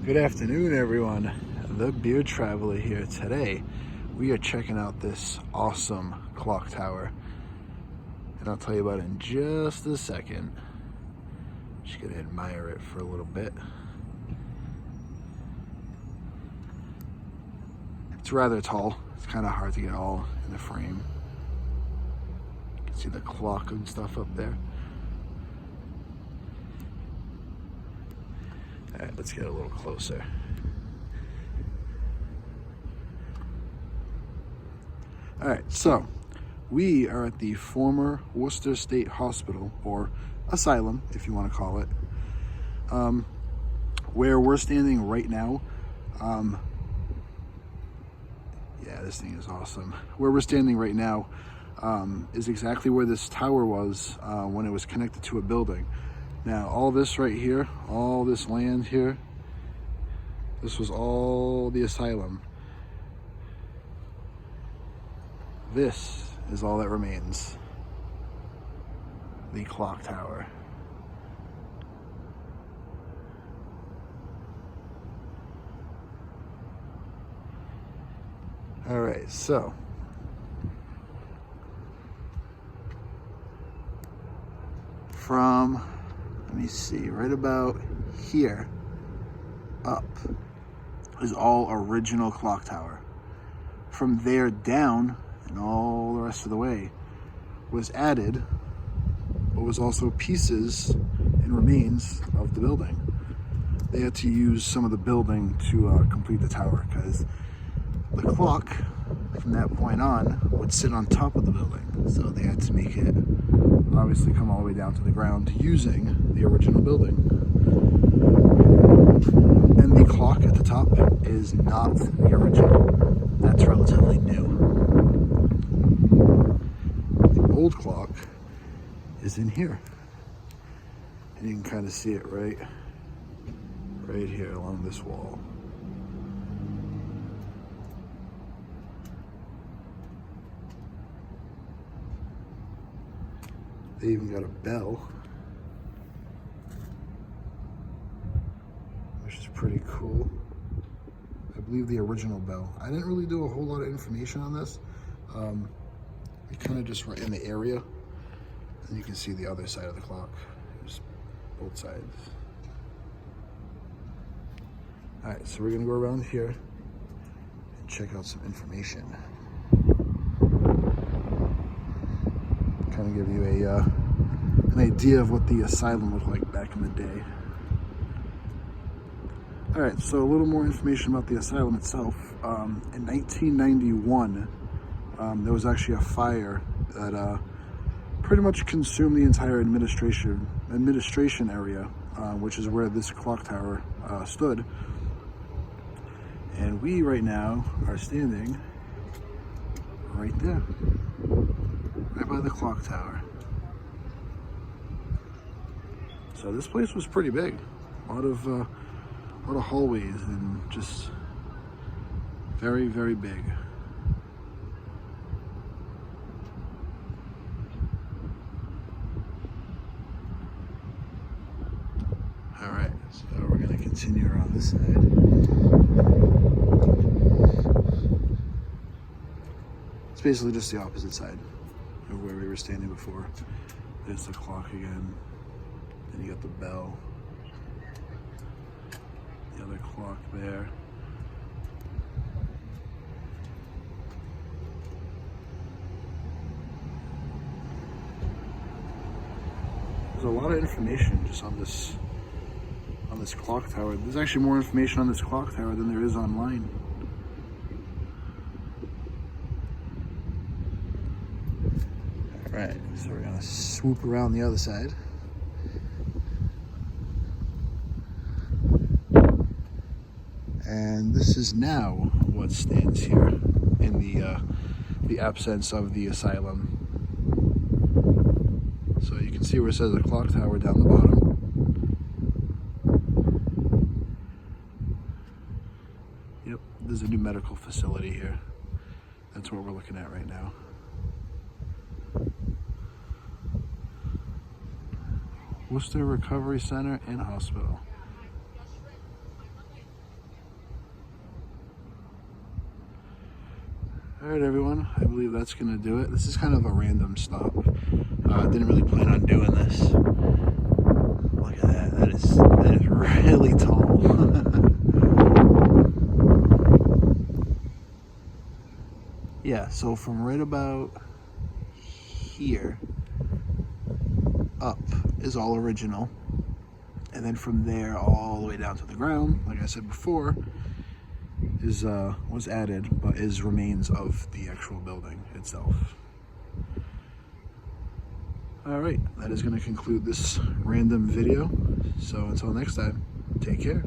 Good afternoon, everyone. The Beer Traveler here. Today, we are checking out this awesome clock tower, and I'll tell you about it in just a second. Just gonna admire it for a little bit. It's rather tall. It's kind of hard to get all in the frame. You can see the clock and stuff up there. All right, let's get a little closer. All right, so we are at the former Worcester State Hospital, or Asylum, if you want to call it, where we're standing right now. Yeah, this thing is awesome. Where we're standing right now is exactly where this tower was when it was connected to a building. Now, all this right here, all this land here, this was all the asylum. This is all that remains. The clock tower. All right, so from, let me see, right about here up is all original clock tower. From there down and all the rest of the way was added, but was also pieces and remains of the building. They had to use some of the building to complete the tower, because the clock from that point on would sit on top of the building. So they had to make it obviously come all the way down to the ground using the original building. And the clock at the top is not the original. That's relatively new. The old clock is in here. And you can kind of see it right here along this wall. They even got a bell, which is pretty cool. I believe the original bell. I didn't really do a whole lot of information on this. We kind of just were in the area, and you can see the other side of the clock. There's both sides. All right, so we're gonna go around here and check out some information. Kind of give you an idea of what the asylum looked like back in the day. All right, so a little more information about the asylum itself. In 1991, there was actually a fire that pretty much consumed the entire administration area, which is where this clock tower stood. And we right now are standing right there, right by the clock tower. So this place was pretty big. A lot of hallways and just very, very big. All right, so we're gonna continue around this side. It's basically just the opposite side of where we were standing before. There's the clock again. Then you got the bell. The other clock there. There's a lot of information just on this clock tower. There's actually more information on this clock tower than there is online. All right, so we're gonna swoop around the other side. And this is now what stands here in the absence of the asylum. So you can see where it says the clock tower down the bottom. Yep, there's a new medical facility here. That's what we're looking at right now. Worcester Recovery Center and Hospital. All right, everyone, I believe that's gonna do it. This is kind of a random stop. Didn't really plan on doing this. Look at that, that is really tall. Yeah, so from right about here up is all original. And then from there all the way down to the ground, like I said before, is was added, but is remains of the actual building itself. All right, that is going to conclude this random video. So until next time, take care.